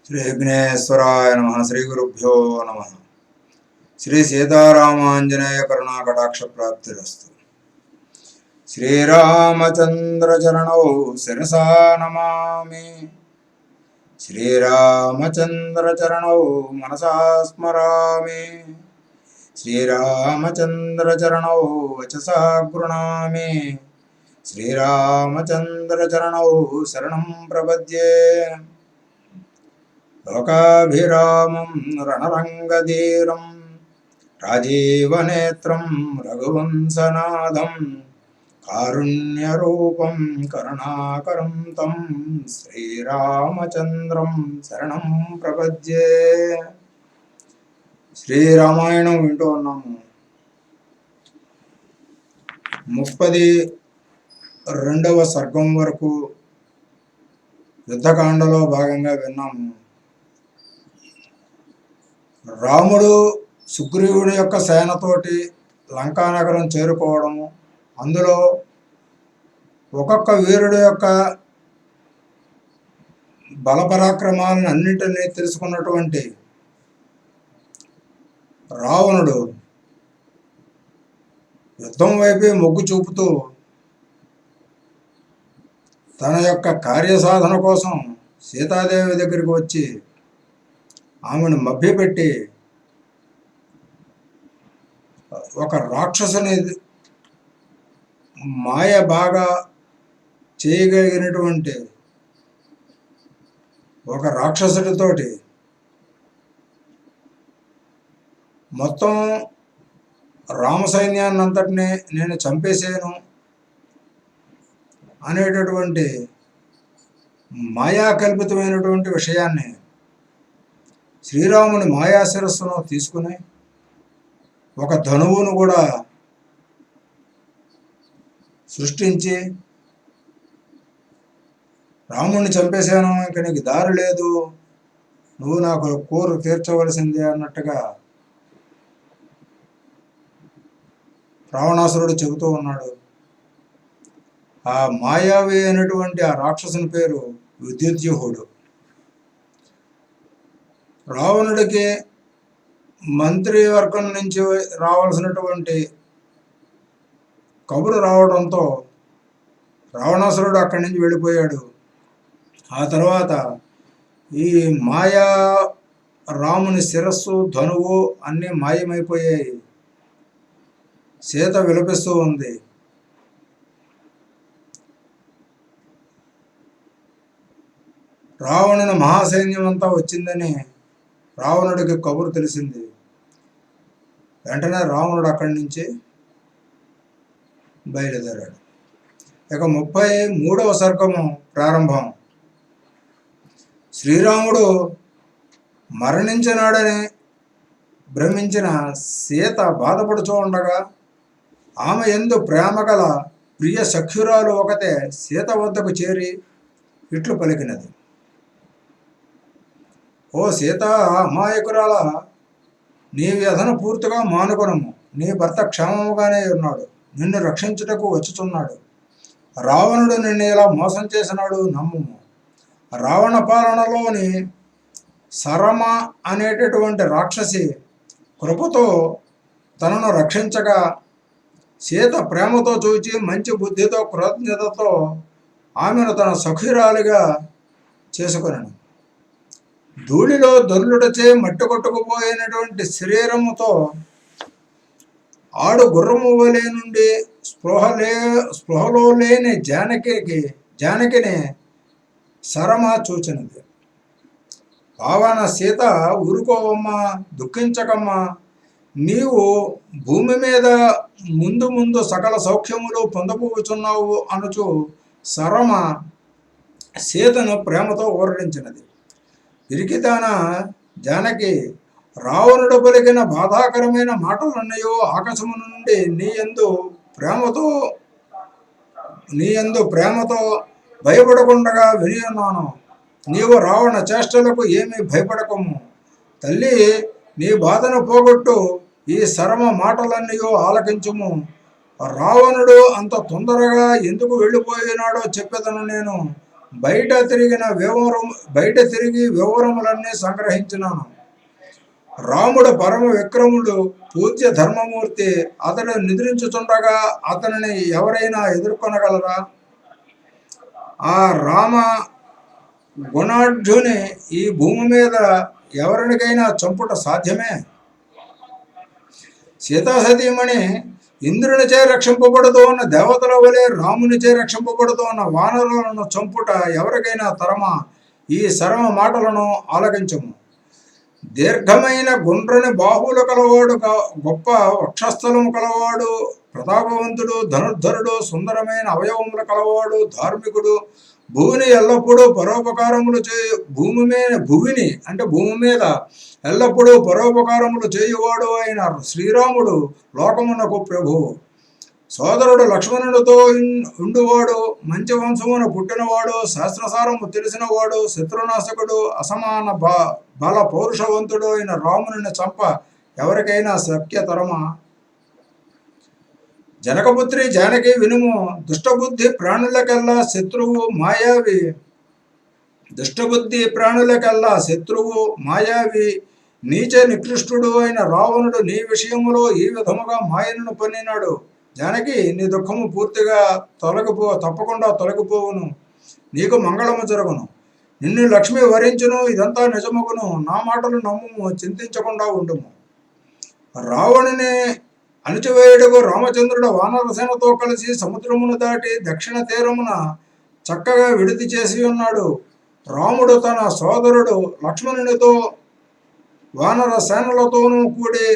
శ్రీ విఘ్నేశ్వరాయ నమ. శ్రీ గురుభ్యో నమ. శ్రీ సీతారామాంజనేయ కరుణాకటాక్ష ప్రాప్తిరస్తు. శ్రీరామచంద్ర చరణౌ శిరసా నమామి. శ్రీరామచంద్ర చరణౌ మనసా స్మరామి. శ్రీరామచంద్ర చరణౌ వచసా గృణామి. శ్రీరామచంద్ర చరణౌ శరణం ప్రపద్యే. లోకాభిరామం రణరంగధీరం రాజీవనేత్రం రఘువంశనాథం కారుణ్యరూపం కరుణాకరం తం శ్రీరామచంద్రం శరణం ప్రపద్యే. శ్రీరామాయణం వింటూ ఉన్నాము. 32వ సర్గం వరకు యుద్ధకాండలో భాగంగా విన్నాము. రాముడు సుగ్రీవుడి యొక్క సేనతోటి లంకానగరం చేరుకోవడము, అందులో ఒక్కొక్క వీరుడు యొక్క బలపరాక్రమాలను అన్నింటినీ తెలుసుకున్నటువంటి రావణుడు యుద్ధం వైపే మొగ్గు చూపుతూ తన యొక్క కార్యసాధన కోసం సీతాదేవి దగ్గరికి వచ్చి ఆమెను మభ్యపెట్టి ఒక రాక్షసుని మాయ బాగా చేయగలిగినటువంటి ఒక రాక్షసుడితోటి మొత్తం రామసైన్యాన్ని అంతటినీ నేను చంపేసాను అనేటటువంటి మాయాకల్పితమైనటువంటి విషయాన్ని శ్రీరాముని మాయాశిరస్సును తీసుకుని ఒక ధనువును కూడా సృష్టించి రాముడిని చంపేశాను, ఇంక నీకు దారి లేదు, నువ్వు నాకు కోరు తీర్చవలసిందే అన్నట్టుగా రావణాసురుడు చెబుతూ ఉన్నాడు. ఆ మాయావి అయినటువంటి ఆ రాక్షసుని పేరు విద్యుద్యూహుడు. రావణుడికి మంత్రివర్గం నుంచి రావాల్సినటువంటి కబురు రావడంతో రావణాసురుడు అక్కడి నుంచి వెళ్ళిపోయాడు. ఆ తర్వాత ఈ మాయా రాముని శిరస్సు, ధనువు అన్నీ మాయమైపోయాయి. సీత విలపిస్తూ ఉంది. రావణుని మహాసైన్యం అంతా వచ్చిందని రావణుడికి కబురు తెలిసింది. వెంటనే రావణుడు అక్కడి నుంచి బయలుదేరాడు. ఇక 33వ సర్గము ప్రారంభం. శ్రీరాముడు మరణించినాడని భ్రమించిన సీత బాధపడుచూ ఉండగా ఆమె యందు ప్రేమ గల ప్రియ సఖ్యురాలు ఒకతే సీత వద్దకు చేరి ఇట్లు పలికినది. ఓ సీత, అమాయకురాల, నీ వ్యధను పూర్తిగా మానుకొనము. నీ భర్త క్షేమముగానే ఉన్నాడు, నిన్ను రక్షించుటకు వచ్చుచున్నాడు. రావణుడు నిన్ను ఇలా మోసం చేసినాడు, నమ్ముము. రావణ పాలనలోని సరమ అనేటటువంటి రాక్షసి కృపతో తనను రక్షించగా సీత ప్రేమతో చూచి మంచి బుద్ధితో కృతజ్ఞతతో ఆమెను తన సఖురాలిగా చేసుకొనను. ధూళిలో దొర్లుటచే మట్టి కొట్టుకుపోయినటువంటి శరీరముతో ఆడు గుర్రము వలె నుండి స్పృహలో లేని జానకిని సరమ చూచినది. పావన సీత, ఊరుకోవమ్మా, దుఃఖించకమ్మా, నీవు భూమి మీద ముందు ముందు సకల సౌఖ్యములు పొందబోచున్నావు అనుచు సరమ సీతను ప్రేమతో ఊరడించినది. పిరికితాన జానకి, రావణుడు పలికిన బాధాకరమైన మాటలున్నాయో ఆకాశము నుండి నీ యందు ప్రేమతో భయపడకుండా విని ఉన్నాను. నీవు రావణ చేష్టలకు ఏమీ భయపడకము. తల్లి, నీ బాధను పోగొట్టు ఈ సరమ మాటలన్నీ ఆలకించుము. రావణుడు అంత తొందరగా ఎందుకు వెళ్ళిపోయినాడో చెప్పేదను నేను. బయట తిరిగి వివరములన్నీ సంగ్రహించినాను. రాముడు పరమ విక్రముడు, పూజ్య ధర్మమూర్తి. అతడు నిద్రించుచుండగా అతనిని ఎవరైనా ఎదుర్కొనగలరా? ఆ రామ గుణాఢ్యుని ఈ భూమి మీద ఎవరికైనా చంపుట సాధ్యమే? సీతాసతీమణి ఇంద్రునిచే రక్షింపబడుతూ ఉన్న దేవతల వలె రామునిచే రక్షింపబడుతూ ఉన్న వానరులను చంపుట ఎవరికైనా తరమా? ఈ సరమ మాటలను ఆలకించము. దీర్ఘమైన గుండ్రని బాహువులు కలవాడు, గొప్ప వక్షస్థలము కలవాడు, ప్రతాపవంతుడు, ధనుర్ధరుడు, సుందరమైన అవయవములు కలవాడు, ధార్మికుడు, భూమిని ఎల్లప్పుడూ పరోపకారములు భూమిని అంటే భూమి మీద ఎల్లప్పుడూ పరోపకారములు చేయువాడు అయిన శ్రీరాముడు లోకమునకు ప్రభువు. సోదరుడు లక్ష్మణుడితో ఉండువాడు, మంచి వంశమున పుట్టినవాడు, శాస్త్రసారము తెలిసినవాడు, శత్రునాశకుడు, అసమాన బల పౌరుషవంతుడు అయిన రాముని చంప ఎవరికైనా శక్యతరమా? జనకపుత్రి జానకి వినుము. దుష్టబుద్ధి ప్రాణులకెల్లా శత్రువు మాయావి. దుష్టబుద్ధి ప్రాణులకెల్లా శత్రువు మాయావి. నీచ నికృష్టుడు అయిన రావణుడు నీ విషయములో ఈ విధముగా మాయను పన్నినాడు. జానకి, నీ దుఃఖము పూర్తిగా తప్పకుండా తొలగిపోవును. నీకు మంగళము జరుగును. నిన్ను లక్ష్మి వరించును. ఇదంతా నిజమగును. నా మాటలు నమ్ముము, చింతించకుండా ఉండుము. రావణుని అణిచివేయుడుకు రామచంద్రుడు వానరసేనతో కలిసి సముద్రమును దాటి దక్షిణ తీరమున చక్కగా విడిది చేసి ఉన్నాడు. రాముడు తన సోదరుడు లక్ష్మణునితో వానర సేనలతోనూ కూడి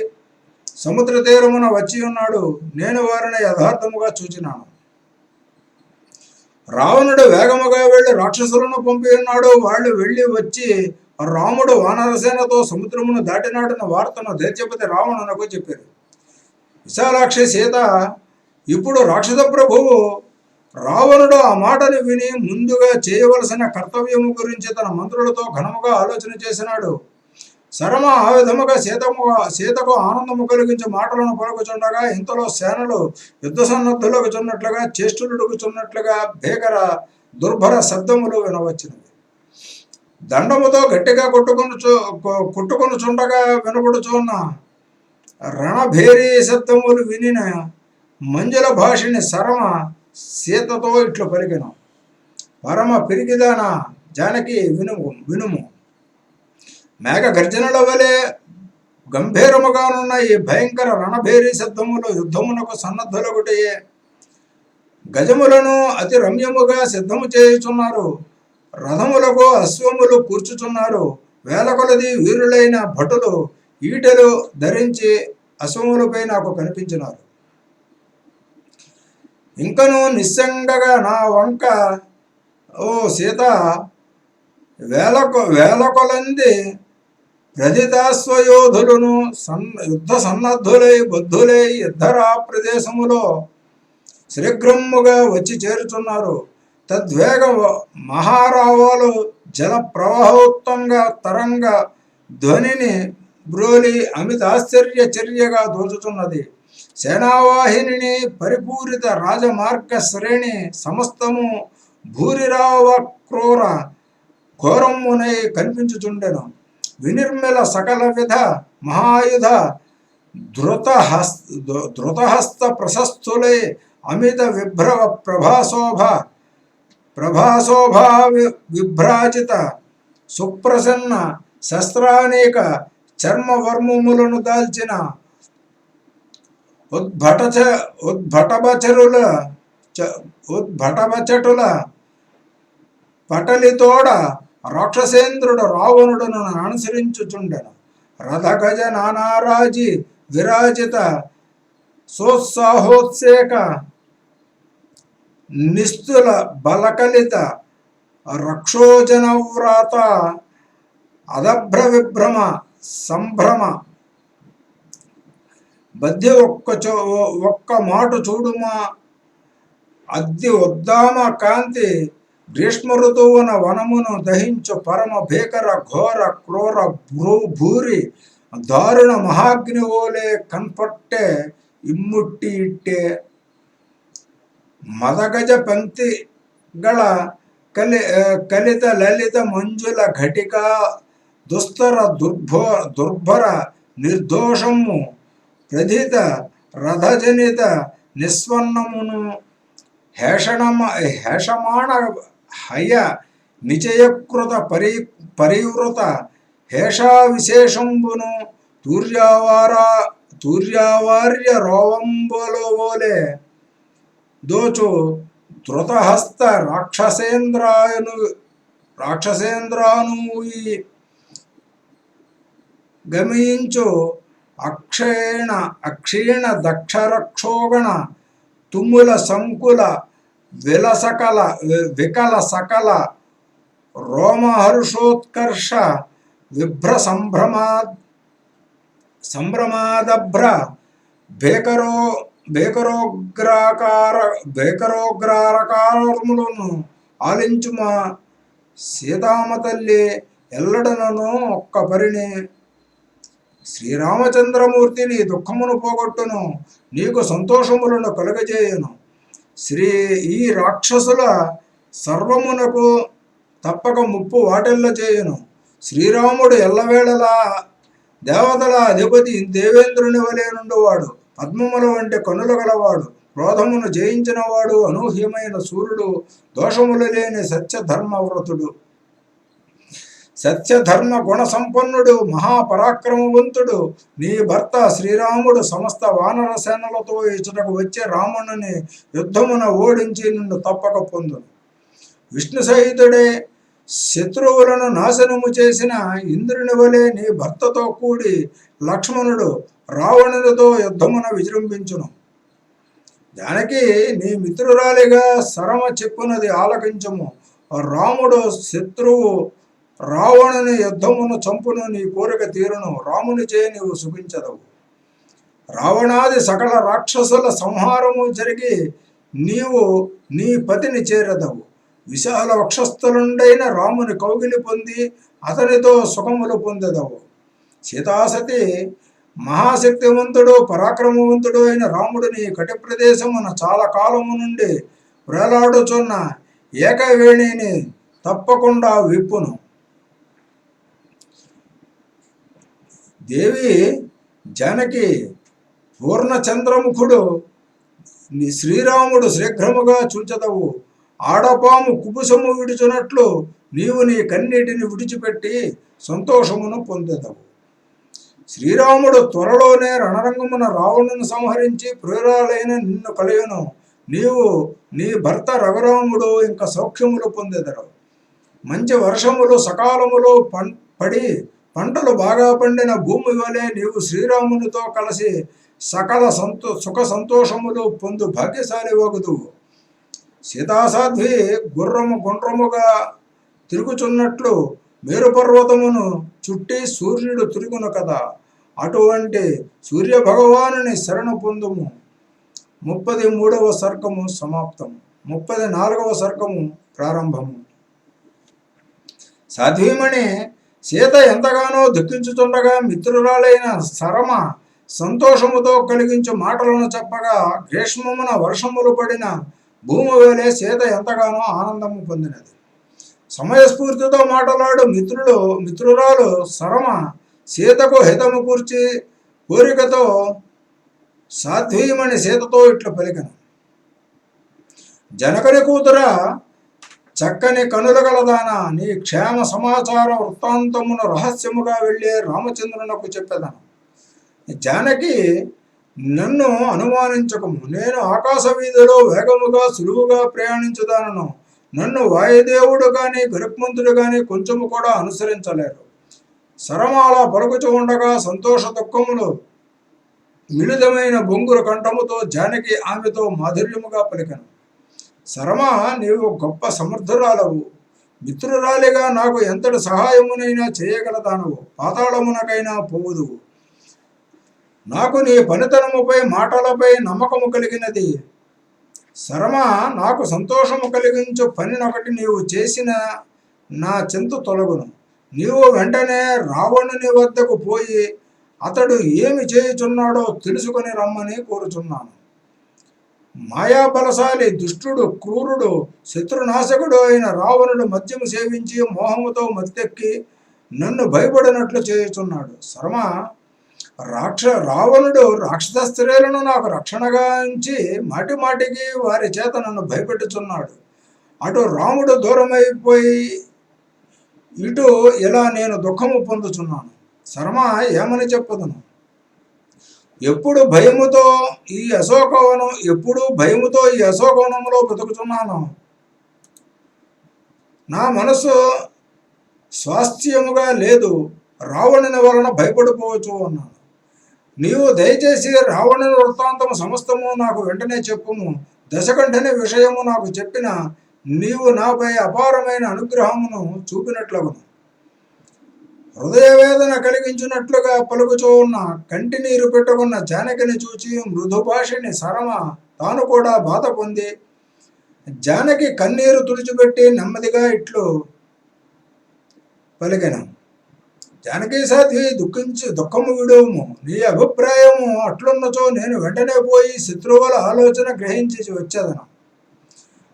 సముద్ర తీరమున వచ్చి ఉన్నాడు. నేను వారిని యథార్థముగా చూచినాను. రావణుడు వేగముగా వెళ్లి రాక్షసులను పంపి ఉన్నాడు. వాళ్ళు వెళ్ళి వచ్చి రాముడు వానరసేనతో సముద్రమును దాటినాడన్న వార్తను దైత్యపతి రావణునకు చెప్పారు. విశాలాక్షి సీత, ఇప్పుడు రాక్షస ప్రభువు రావణుడు ఆ మాటను విని ముందుగా చేయవలసిన కర్తవ్యము గురించి తన మంత్రులతో ఘనముగా ఆలోచన చేసినాడు. శరమ ఆ విధముగా సీతకు ఆనందము కలిగించే మాటలను పలుకుచుండగా ఇంతలో సేనలు యుద్ధ సన్నద్ధులగుచున్నట్లుగా, చేష్టులుడుగుచున్నట్లుగా భీకర దుర్భర శబ్దములు వినవచ్చినవి. దండముతో గట్టిగా కొట్టుకొనుచుండగా వినబడుచున్న రణభేరీ శబ్దములు వినిన మంజుల భాషిని శరమ సీతతో ఇట్లు పలికెను. పరమ పిరికిదాన జానకి, వినుము. మేఘ గర్జనల వలె గంభీరముగానున్న ఈ భయంకర రణభేరీ శబ్దములు యుద్ధమునకు సన్నద్ధులగుటయే. గజములను అతి రమ్యముగా సిద్ధము చేయుచున్నారు. రథములకు అశ్వములు కూర్చుచున్నారు. వేల కొలది వీరులైన భటులు ఈటెలు ధరించి అశ్వములపై నాకు కనిపించినారు. ఇంకను నిస్సంగగా నా వంక, ఓ సీత, వేల కొలంది ప్రథితాశ్వయోధులను యుద్ధ సన్నద్ధులై బద్ధులై యుద్ధరా ప్రదేశములో శీఘ్రముగా వచ్చి చేరుచున్నారు. తద్వేగ మహారావాలు జల ప్రవాహోత్తంగా తరంగ ధ్వనిని బ్రోలి అమితాశ్చర్య చర్యగా దోచుతున్నది. సేనావాహిని పరిపూరిత రాజమార్గ శ్రేణి సమస్తము భూరిరావ క్రూర ఘోరమునై కనిపించుచుండెను. వినిర్మల సకల విధ మహాయుధ ధృతహస్త ప్రశస్తులై అమిత ప్రభాశోభా విభ్రాజిత సుప్రసన్న శస్త్రానేక చర్మవర్మములను దాల్చిన ఉద్భటబచటుల పటలితోడ రాక్షసేంద్రుడు రావణుడును అనుసరించుచుండెను. రథగజ నానారాజి విరాజిత సోత్సాహోత్సేక నిస్తుల బలకలిత రక్షోజనవ్రాత అదభ్ర విభ్రమ సంభ్రమ బద్య ఒక్క మాటు చూడుమా. అద్ది ఉద్దామ కాంతి గ్రీష్మ ఋతువున వనమును దహించు పరమ భీకర ఘోర క్రూర భూరి దారుణ మహాగ్ని ఓలే కన్పట్టే ఇమ్ముట్టి ఇట్టే మదగజ పంక్తిಗಳ కలిత లలిత మంజుల ఘటిక దుస్తర దుర్భర నిర్దోషము ప్రధిత రథజనిత నిస్వర్ణమును హేషమాణ హయ నిచయకృత పరివృత హేషా విశేషంబును తూర్యావార్య రోవంబోలే దోచు ధృతహస్త రాక్షసేంద్రానుయి గమయించు అక్షీణ దక్షరక్షోగణ తుమ్ముల సంకుల వికల సకల రోమహర్షోత్కర్ష విభ్ర సంభ్రమాదభ్ర భేకరోగ్రారకారములను ఆలించుమా సీతామ తల్లి ఎల్లడనను ఒక్క పరిని శ్రీరామచంద్రమూర్తి నీ దుఃఖమును పోగొట్టును, నీకు సంతోషములను కలుగజేయును. ఈ రాక్షసుల సర్వమునకు తప్పక ముప్పు వాటిల్ల చేయును. శ్రీరాముడు ఎల్లవేళలా దేవతల అధిపతి దేవేంద్రుని వలె నుండివాడు, పద్మముల వంటి కనులు గలవాడు, క్రోధమును జయించినవాడు, అనూహ్యమైన సూర్యుడు, దోషములు లేని సత్యధర్మవ్రతుడు, సత్యధర్మ గుణ సంపన్నుడు, మహాపరాక్రమవంతుడు నీ భర్త శ్రీరాముడు సమస్త వానర సేనలతో ఇచ్చటకు వచ్చే రావణుని యుద్ధమున ఓడించి నిన్ను తప్పక పొందును. విష్ణు సహితుడే శత్రువులను నాశనము చేసిన ఇంద్రుని వలె నీ భర్తతో కూడి లక్ష్మణుడు రావణునితో యుద్ధమున విజృంభించును. జానకి నీ మిత్రురాలిగా సరమ చెప్పునది ఆలకించము. రాముడు శత్రువు రావణుని యుద్ధమును చంపును, నీ కోరిక తీరును, రామునిచే నీవు సుఖించదవు. రావణాది సకల రాక్షసుల సంహారము జరిగి నీవు నీ పతిని చేరదవు. విశాల వక్షస్థలుండైన రాముని కౌగిలి పొంది అతనితో సుఖములు పొందెదవు. సీతాసతి మహాశక్తివంతుడు పరాక్రమవంతుడు అయిన రాముడిని కటి ప్రదేశమున చాలా కాలము నుండి వేలాడుచున్న ఏకవేణిని తప్పకుండా విప్పును. దేవి జానకి పూర్ణచంద్రముఖుడు శ్రీరాముడు శీఘ్రముగా చూచెదవు. ఆడపాము కుబుసము విడుచున్నట్లు నీవు నీ కన్నీటిని విడిచిపెట్టి సంతోషమును పొందెదవు. శ్రీరాముడు త్వరలోనే రణరంగమున రావణుని సంహరించి ప్రియురాలైన నిన్ను కలియును. నీవు నీ భర్త రఘురాముడు ఇంకా సౌఖ్యములు పొందెదరు. మంచి వర్షములు సకాలములో పడి పంటలు బాగా పండిన భూమి వలె నీవు శ్రీరామునితో కలిసి సకల సుఖ సంతోషములు పొందు భాగ్యశాలి వగుదువు. సీతాసాధ్వి గుండ్రముగా తిరుగుచున్నట్లు మేరుపర్వతమును చుట్టి సూర్యుడు తిరుగును కదా, అటువంటి సూర్యభగవానుని శరణు పొందుము. 33వ సర్గము సమాప్తము. 34వ సర్గము ప్రారంభము. సాధ్వీమణి సీత ఎంతగానో దుఃఖించుతుండగా మిత్రురాలైన సరమ సంతోషముతో కలిగించు మాటలను చెప్పగా గ్రీష్మమున వర్షములు పడిన భూమి వేలే సీత ఎంతగానో ఆనందము పొందినది. సమయస్ఫూర్తితో మాట్లాడు మిత్రురాలు సరమ సీతకు హితము కూర్చి కోరికతో సాధ్వీమణి సీతతో ఇట్లు పలికను. జనకుని కూతుర చక్కని కనులు గలదాన, నీ క్షేమ సమాచార వృత్తాంతమును రహస్యముగా వెళ్ళి రామచంద్రునకు చెప్పేదను. జానకి, నన్ను అనుమానించకము. నేను ఆకాశ వీధిలో వేగముగా సులువుగా ప్రయాణించుదానను. నన్ను వాయుదేవుడు కానీ గరుక్మంతుడు కానీ కొంచెము కూడా అనుసరించలేరు. సరమాల పలుకుచు ఉండగా సంతోష దుఃఖములు మిళితమైన బొంగురు కంఠముతో జానకి ఆమెతో మాధుర్యముగా పలికను. సరమ, నీవు గొప్ప సమర్థురాలవు. మిత్రురాలిగా నాకు ఎంతటి సహాయమునైనా చేయగలదానవు. పాతాళమునకైనా పోవుదువు. నాకు నీ పనితనముపై మాటలపై నమ్మకము కలిగినది. శరమ, నాకు సంతోషము కలిగించు పనినొకటి నీవు చేసిన నా చింత తొలగును. నీవు వెంటనే రావణుని వద్దకు పోయి అతడు ఏమి చేయుచున్నాడో తెలుసుకొని రమ్మని కోరుచున్నాను. మాయాబలశాలి, దుష్టుడు, క్రూరుడు, శత్రునాశకుడు అయిన రావణుడు మద్యము సేవించి మోహముతో మత్తెక్కి నన్ను భయపడినట్లు చేయుచున్నాడు. శర్మ, రావణుడు రాక్షస స్త్రీలను నాకు రక్షణగా ఉంచి మాటి మాటికి వారి చేత నన్ను భయపెట్టుచున్నాడు. అటు రాముడు దూరమైపోయి ఇటు ఇలా నేను దుఃఖము పొందుచున్నాను. శర్మ, ఏమని చెప్పదును? ఎప్పుడు భయముతో ఈ అశోకవనంలో బతుకుతున్నాను. నా మనసు స్వాస్థ్యముగా లేదు. రావణుని వలన భయపడిపోవచ్చు అన్నాను. నీవు దయచేసి రావణుని వృత్తాంతము సమస్తము నాకు వెంటనే చెప్పుము. దశకంఠని విషయము నాకు చెప్పిన నీవు నాపై అపారమైన అనుగ్రహమును చూపినట్లగును. హృదయవేదన కలిగించినట్లుగా పలుకుచూ ఉన్న కంటి నీరు పెట్టుకున్న జానకిని చూచి మృదుభాషిని శరమ తాను కూడా బాధ పొంది జానకి కన్నీరు తుడిచిపెట్టి నెమ్మదిగా ఇట్లు పలికెను. జానకి సాధ్వి, దుఃఖము విడుము. నీ అభిప్రాయము అట్లున్నచో నేను వెంటనే పోయి శత్రువుల ఆలోచన గ్రహించి వచ్చేదను.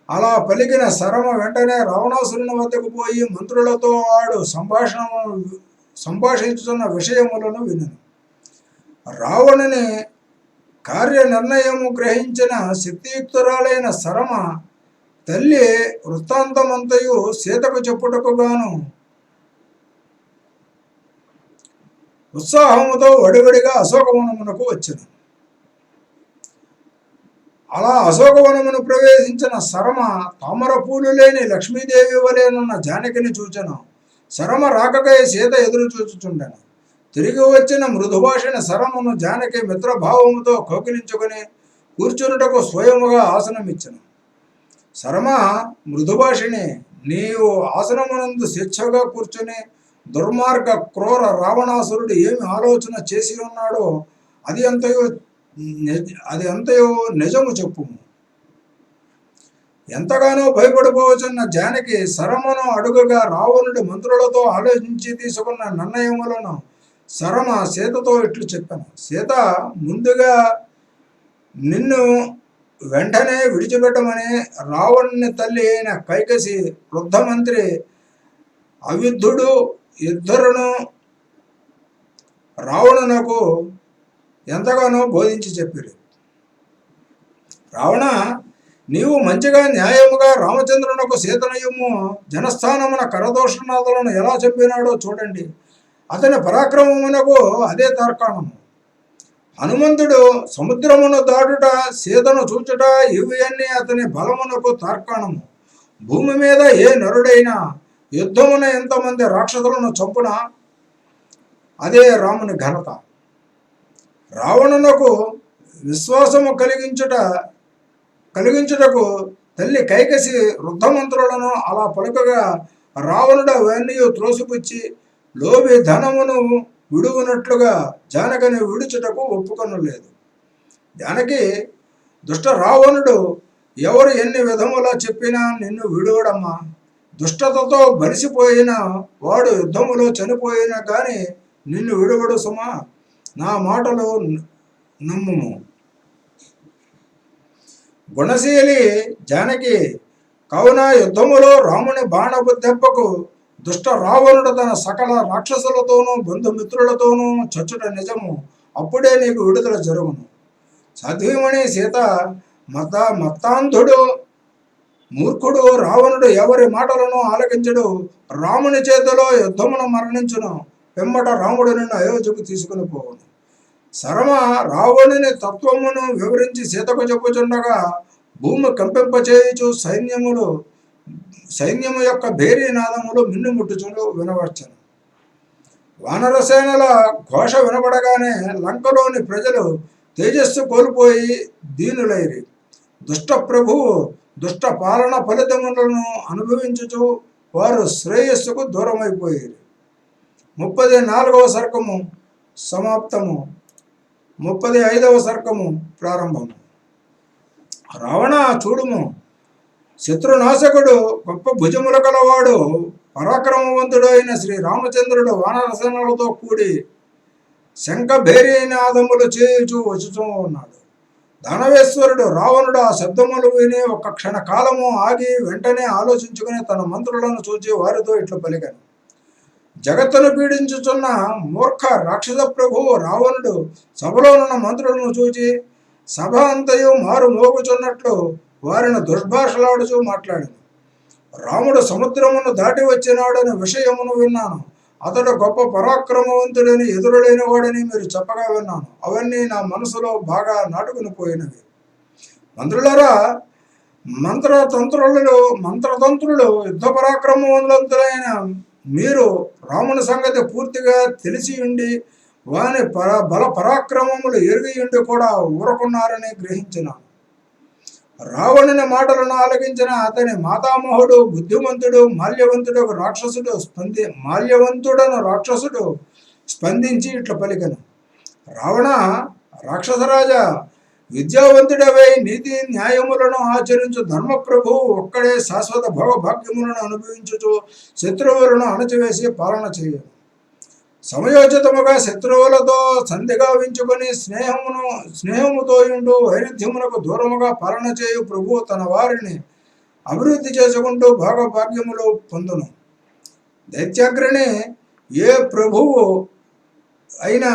అలా పలికిన శరమ వెంటనే రావణాసురుని వద్దకు పోయి మంత్రులతో ఆడు సంభాషించుతున్న విషయములను వినను. రావణుని కార్యనిర్ణయము గ్రహించిన శక్తియుక్తురాలైన శరమ తల్లి వృత్తాంతమంతయు సీతకు చెప్పుటకు గాను ఉత్సాహముతో వడివడిగా అశోకవనమునకు వచ్చెను. అలా అశోకవనమును ప్రవేశించిన శరమ తామర పూలు లేని లక్ష్మీదేవి వలెనున్న జానకిని చూచెను. శరమ రాకకై సీత ఎదురు చూచుచుండెను. తిరిగి వచ్చిన మృదుభాషిణ శరమును జానకి మిత్రభావముతో కౌకిలించుకొని కూర్చునుటకు స్వయముగా ఆసనమిచ్చెను. శరమ, మృదుభాషిణి, నీవు ఆసనమునందు స్వేచ్ఛగా కూర్చుని దుర్మార్గ క్రూర రావణాసురుడు ఏమి ఆలోచన చేసి ఉన్నాడో అది అంతయో నిజము చెప్పుము. ఎంతగానో భయపడిపోవచ్చున్న జానకి శరమను అడుగగా రావణుడి మంత్రులతో ఆలోచించి తీసుకున్న నిర్ణయములను శరమ సీతతో ఇట్లు చెప్పాను. సీత, ముందుగా నిన్ను వెంటనే విడిచిపెట్టమని రావణుని తల్లి అయిన కైకసి, వృద్ధమంత్రి అవిద్ధుడు ఇద్దరును రావణునకు ఎంతగానో బోధించి చెప్పారు. రావణ, నీవు మంచిగా న్యాయముగా రామచంద్రునకు సీతనయుము జనస్థానమున కరదోషనాథులను ఎలా చంపినాడో చూడండి. అతని పరాక్రమమునకు అదే తార్కాణము. హనుమంతుడు సముద్రమును దాటుట, సీతను చూచుట ఇవన్నీ అతని బలమునకు తార్కాణము. భూమి మీద ఏ నరుడైనా యుద్ధమున ఎంతమంది రాక్షసులను చంపునా అదే రాముని ఘనత. రావణునకు విశ్వాసము కలిగించుటకు తల్లి కైకసి వృద్ధమంత్రులను అలా పలుకగా రావణుడు అవన్నీ త్రోసిపుచ్చి లోభి ధనమును విడువునట్లుగా జానకిని విడుచుటకు ఒప్పుకొనలేదు. జానకి, దుష్ట రావణుడు ఎవరు ఎన్ని విధములా చెప్పినా నిన్ను విడువడమ్మా. దుష్టతతో బలిసిపోయిన వాడు యుద్ధములో చనిపోయినా కానీ నిన్ను విడువడు సుమా. నా మాటలు నమ్ముము. గుణశీలి జానకి, కావున యుద్ధములో రాముని బాణపు దెబ్బకు దుష్ట రావణుడు తన సకల రాక్షసులతోనూ బంధుమిత్రులతోనూ చచ్చుట నిజము. అప్పుడే నీకు విడుదల జరుగును. సాధ్వీమణి సీత, మత్తాంధుడు మూర్ఖుడు రావణుడు ఎవరి మాటలను ఆలకించడు. రాముని చేతిలో యుద్ధమును మరణించును. పిమ్మట రాముడు నిన్ను అయోధ్యకు తీసుకుని పోవును. శరమ రావణుని తత్వమును వివరించి సీతకు చెప్పుచుండగా భూమి కంపింపచేయుచు సైన్యము యొక్క భేరీనాదములు మిన్నుముట్టుచులు వినవచ్చను. వానరసేనల ఘోష వినబడగానే లంకలోని ప్రజలు తేజస్సు కోల్పోయి దీనులైరి. దుష్ట ప్రభువు దుష్ట పాలన ఫలితములను అనుభవించుచు వారు శ్రేయస్సుకు దూరమైపోయారు. 34వ సర్గము సమాప్తము. 35వ సర్గము ప్రారంభము. రావణ, చూడుము, శత్రునాశకుడు గొప్ప భుజముల కలవాడు పరాక్రమవంతుడు అయిన శ్రీరామచంద్రుడు వానరసేనలతో కూడి శంఖ భేరీనాదములు చేయుచూ వచ్చుతూ ఉన్నాడు. దానవేశ్వరుడు రావణుడు ఆ శబ్దములు విని ఒక క్షణకాలము ఆగి వెంటనే ఆలోచించుకుని తన మంత్రులను చూచి వారితో ఇట్లు పలికాను. జగత్తును పీడించుచున్న మూర్ఖ రాక్షస ప్రభువు రావణుడు సభలోనున్న మంత్రులను చూచి సభ అంతయు మారు మోగుచున్నట్లు వారిని దుర్భాషలాడుచూ మాట్లాడింది. రాముడు సముద్రమును దాటి వచ్చినాడని విషయమును విన్నాను. అతడు గొప్ప పరాక్రమవంతుడని ఎదురులేని వాడని మీరు చెప్పగా విన్నాను. అవన్నీ నా మనసులో బాగా నాటుకుని పోయినవి. మంత్రులరా, మంత్రతంత్రులు యుద్ధ పరాక్రమవంతులైన మీరు రాముని సంగతి పూర్తిగా తెలిసి ఉండి వాని బల పరాక్రమములు ఎరిగి ఉండి కూడా ఊరకున్నారని గ్రహించినాను. రావణుని మాటలను ఆలకించిన అతని మాతామహుడు బుద్ధిమంతుడు మాల్యవంతుడను రాక్షసుడు స్పందించి ఇట్లా పలికను. రావణ, రాక్షసరాజా, విద్యావంతుడవై నీతి న్యాయములను ఆచరించు ధర్మప్రభువు ఒక్కడే శాశ్వత భోగభాగ్యములను అనుభవించుచు శత్రువులను అణచివేసి పాలన చేయను. సమయోచితముగా శత్రువులతో సంధిగా వించుకొని స్నేహముతో ఉంటూ వైరుధ్యమునకు దూరముగా పాలన చేయు ప్రభువు తన వారిని అభివృద్ధి చేసుకుంటూ భాగభాగ్యములు పొందును. దైత్యాగ్రని ఏ ప్రభువు అయినా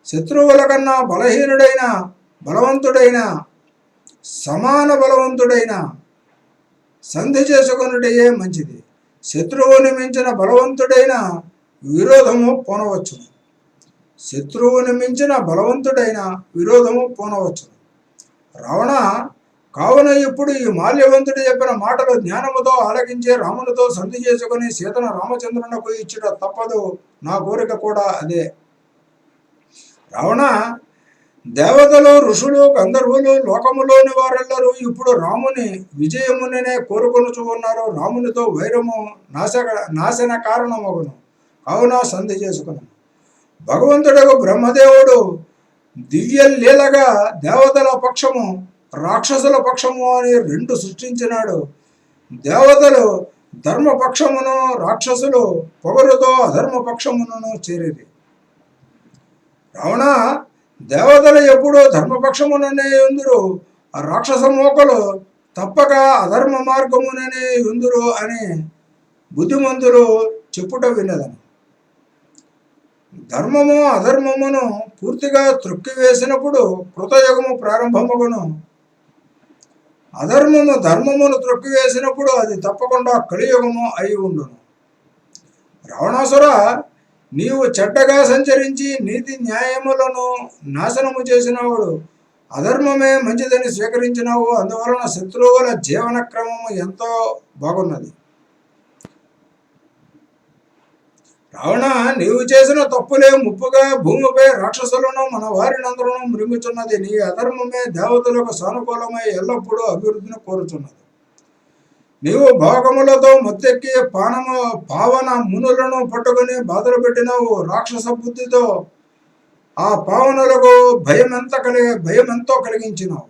శత్రువుల కన్నా బలహీనుడైన బలవంతుడైన సమాన బలవంతుడైన సంధి చేసుకొనుటయే మంచిది. శత్రువుని మించిన బలవంతుడైన విరోధము పోనవచ్చును. రావణ, కావున ఇప్పుడు ఈ మాల్యవంతుడు చెప్పిన మాటలు జ్ఞానముతో ఆలకించి రామునితో సంధి చేసుకుని సీతను రామచంద్రునకు ఇచ్చుట తప్పదు. నా కోరిక కూడా అదే. రావణ, దేవతలు, ఋషులు, గంధర్వులు, లోకములోని వారెల్లరూ ఇప్పుడు రాముని విజయమునే కోరుకొనుచు ఉన్నారు. రామునితో వైరము నాశన కారణమగును. కావున సంధి చేసుకున్నాను. భగవంతుడకు బ్రహ్మదేవుడు దివ్య లీలగా దేవతల పక్షము, రాక్షసుల పక్షము అని రెండు సృష్టించినాడు. దేవతలు ధర్మపక్షమును, రాక్షసులు పొగరుతో అధర్మపక్షమును చేరేది. రావణ, దేవతలు ఎప్పుడూ ధర్మపక్షముననే ఉందురు, రాక్షస మోకలు తప్పక అధర్మ మార్గముననే ఉందురు అని బుద్ధిమంతులు చెప్పుట విన్నదను. ధర్మము అధర్మమును పూర్తిగా త్రొక్కివేసినప్పుడు కృతయుగము ప్రారంభమగును. అధర్మము ధర్మమును త్రొక్కివేసినప్పుడు అది తప్పకుండా కలియుగము అయి ఉండును. రావణాసుర, నీవు చెడ్డగా సంచరించి నీతి న్యాయములను నాశనము చేసినవాడు, అధర్మమే మంచిదని స్వీకరించినావు. అందువలన శత్రువుల జీవన క్రమము ఎంతో బాగున్నది. రావణ, నీవు చేసిన తప్పులే ముప్పుగా భూమిపై రాక్షసులను మన వారినందరూ మృంగుచున్నది. నీ అధర్మమే దేవతలకు సానుకూలమై ఎల్లప్పుడూ అభివృద్ధిని కోరుచున్నది. నీవు భోగములతో మొత్తెక్కి పావన మునులను పట్టుకుని బాధలు పెట్టినావు. రాక్షస బుద్ధితో ఆ పావనులకు భయమెంతో కలిగించినావు.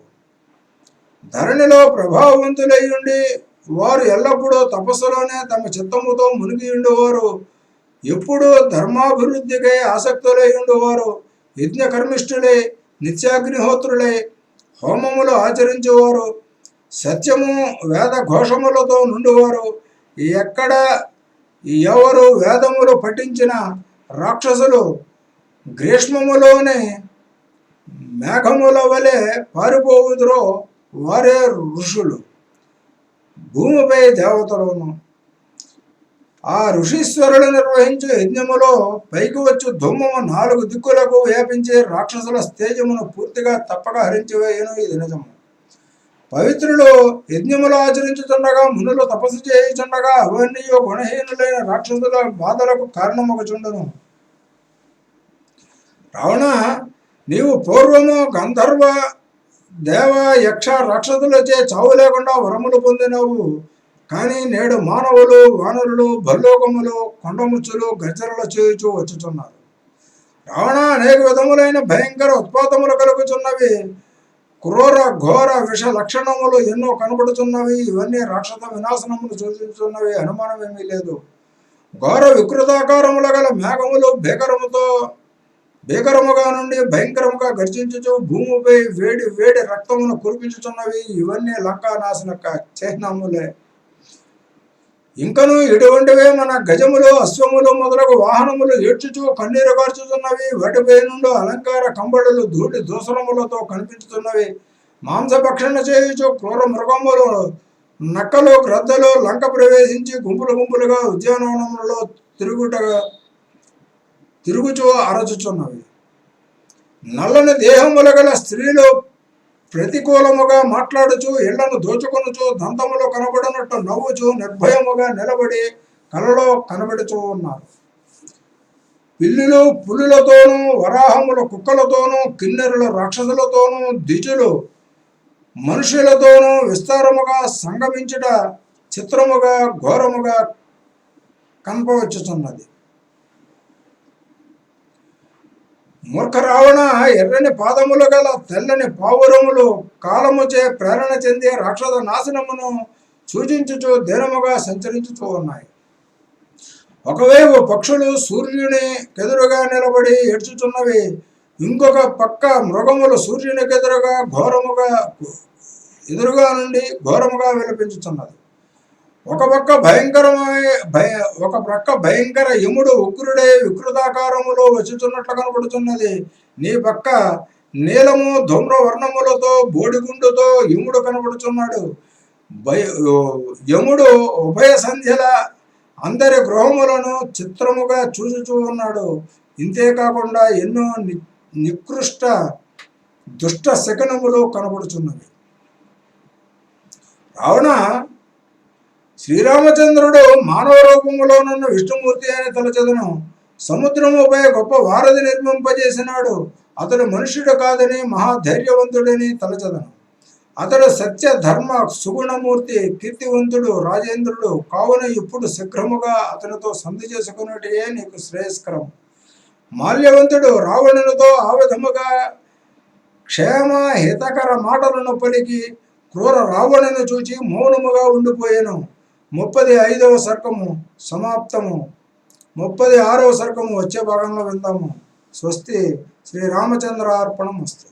ధరణిలో ప్రభావవంతులై ఉండి వారు ఎల్లప్పుడూ తపస్సులోనే తమ చిత్తముతో మునిగి ఉండేవారు. ఎప్పుడు ధర్మాభివృద్ధికై ఆసక్తులై ఉండేవారు. యజ్ఞకర్మిష్ఠులై, నిత్యాగ్నిహోత్రులై, హోమములు ఆచరించేవారు, సత్యము వేద ఘోషములతో నుండివారు. ఎక్కడ ఎవరు వేదములు పఠించిన రాక్షసులు గ్రీష్మములోనే మేఘముల వలె పారిపోవుదురో వారే ఋషులు, భూమిపై దేవతలను. ఆ ఋషీశ్వరులు నిర్వహించే యజ్ఞములో పైకి వచ్చు ధూమము 4 దిక్కులకు వ్యాపించే రాక్షసుల తేజమును పూర్తిగా తప్పక హరించివేయను. ఇది నిజము. పవిత్రులు యజ్ఞములు ఆచరించుతుండగా, మునులు తపస్సు చేయుచుండగా అవన్నీ గుణహీనులైన రాక్షసుల బాధలకు కారణమగుచుండును. రావణ, నీవు పూర్వము గంధర్వ, దేవ, యక్ష, రాక్షసులచే చావు లేకుండా వరములు పొందినవు. కానీ నేడు మానవులు, వానరులు, భల్లోకములు, కొండముచ్చులు గర్జనలు చేయుచూ వచ్చుచున్నారు. రావణ, అనేక విధములైన భయంకర ఉత్పాతములు కలుగుచున్నవి. క్రూర ఘోర విష లక్షణములు ఎన్నో కనబడుతున్నవి. ఇవన్నీ రాక్షస వినాశనములు సూచిస్తున్నవి, అనుమానమేమీ లేదు. ఘోర వికృతాకారముల గల మేఘములు భీకరముతో భీకరముగా నుండి భయంకరముగా గర్జించుచు భూమిపై వేడి వేడి రక్తమును కురిపించుచున్నవి. ఇవన్నీ లంకా నాశన చిహ్నములే. ఇంకను ఇటువంటివే మన గజములు, అశ్వములు మొదలగు వాహనములు ఏడ్చుచు కన్నీరు కార్చుతున్నవి. వాటిపై నుండి అలంకార కంబడులు ధూళి దూసరములతో కనిపించుతున్నవి. మాంసభక్షణ చేయుచు క్రూర మృగములు, నక్కలు, గ్రద్దలు లంక ప్రవేశించి గుంపులు గుంపులుగా ఉద్యానవనములలో తిరుగుచూ అరచుచున్నవి. నల్లని దేహముల గల స్త్రీలు ప్రతికూలముగా మాట్లాడుచు ఇళ్లను దోచుకొనుచు దంతములు కనబడినట్టు నవ్వుచు నిర్భయముగా నిలబడి కలలో కనబడుచూ ఉన్నారు. పిల్లులు పులులతోనూ, వరాహములు కుక్కలతోనూ, కిన్నెరులు రాక్షసులతోనూ, ద్విజులు మనుషులతోనూ విస్తారముగా సంగమించుట చిత్రముగా ఘోరముగా కనపవచ్చుచున్నది. మూర్ఖ రావణ, ఎర్రని పాదములు గల తెల్లని పావురములు కాలముచే ప్రేరణ చెంది రాక్షస నాశనమును సూచించుచు దీనముగా సంచరించుతూ ఉన్నాయి. ఒకవైపు పక్షులు సూర్యుని ఎదురుగా నిలబడి ఏడ్చుచున్నవి. ఇంకొక పక్క మృగములు సూర్యునికి ఎదురుగా నుండి ఘోరముగా విలపించుచున్నది. ఒక ప్రక్క భయంకర యముడు ఉగ్రుడై వికృతాకారములో వచ్చుచున్నట్లు కనబడుతున్నది. నీ పక్క నీలము ధూమ్రవర్ణములతో బోడిగుండుతో యముడు కనబడుచున్నాడు. యముడు ఉభయ సంధ్యల అందరి గృహములను చిత్రముగా చూచుచూ ఉన్నాడు. ఇంతేకాకుండా ఎన్నో నికృష్ట దుష్ట శకనములు కనబడుచున్నవి. రావణ, శ్రీరామచంద్రుడు మానవ రూపములోనున్న విష్ణుమూర్తి అని తలచెదను. సముద్రముపై గొప్ప వారధి నిర్మింపజేసినాడు. అతడు మనుష్యుడు కాదని మహాధైర్యవంతుడని తలచెదను. అతడు సత్య ధర్మ సుగుణమూర్తి, కీర్తివంతుడు, రాజేంద్రుడు కావున ఇప్పుడు శీఘ్రముగా అతనితో సంధి చేసుకున్నట్టే నీకు శ్రేయస్కరం. మాల్యవంతుడు రావణునితో ఆ విధముగా క్షేమ హితకర మాటలను పలికి క్రూర రావణుని చూచి మౌనముగా ఉండిపోయాను. 35వ సర్గము సమాప్తము. 36వ సర్గము వచ్చే భాగంలో విందాము. స్వస్తి. శ్రీరామచంద్రార్పణమస్తు.